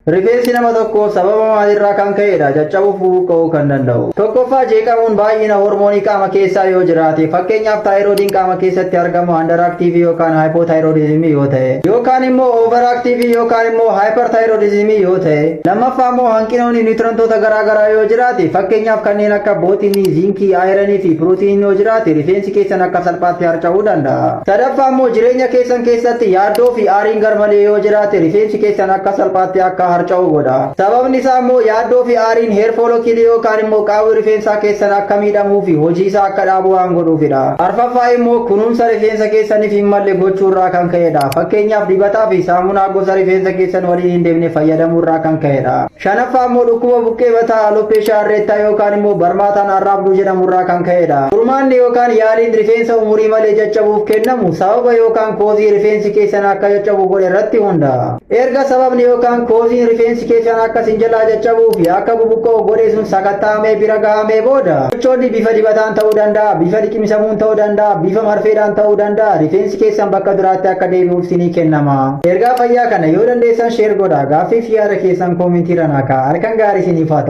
Rifeensi nama tokko sababa maalirraa kan ka'edha caccabuu ka'uu kan danda'u. Tokkoffaa jeeqamuun baay'ina hormoonii qaama keessaa yoo jiraate fakkeenyaaf taayiroodiin qaama keessatti argamu andaraaktiivii yookaan haayipootaayirooidizimii yoo ta'e yookaan immoo oovaraaktiivii yookaan immoo haayipartaayiroodizimii yoo ta'e lammaffaa immoo hanqinoonni niwutirantoota garaagaraa yoo jiraate fakkeenyaaf kanneen akka bootiinii, ziinkii, aayiranii fi pirootiinii yoo jiraate rifeensi keessan akka salphaatti harca'uu danda'a. Sadaffaa immoo jireenya keessan keessatti yaaddoo fi aariin garmalee yoo jiraate rifeensi keessan akka salphaatti akka harca'uu godha. Sababni isaa immoo yaaddoo fi aariin heer foolokilii yookaan immoo qaawwi rifeensaa keessan akka miidhamuu fi hojii isaa akka dhaabu waan godhuufidha. Arfaffaa immoo kunuunsa rifeensa keessaniif hin malle gochuurraa kan ka'edha. Fakkeenyaaf dibataa fi saamunaa gosa rifeensa keessan waliin hin deemne fayyadamuurraa kan ka'edha. Shanaffaa immoo dhukkuba buqqee mataa alopecia areata yookaan immoo barmaataan arraabduu jedhamurraa kan ka'edha. Furmaanni yookaan yaaliin rifeensa umurii malee caccabuuf kennamu sababa yookaan koozii rifeensi keessan akka caccabu godhe irratti hundaa'a. Erga sababni yookaan koozii rifeensi keessan akka jalaa caccabuu fi akka bubuqqoo godhe sun sakattaa'amee bira gahamee booda gochoonni bifa dibataan ta'uu danda'a, bifa liqimsamuun ta'uu danda'a, bifa marfeedhaan ta'uu danda'a. Rifeensi keessan bakka duraatti akka deebi'uuf sinii kennama. Ergaa fayyaa kana yoo dandeessan sheer godhaa. Gaaffii fi yaada keessan koomentii irra naa kaa'aa. Halkan gaarii siniif haa ta'u.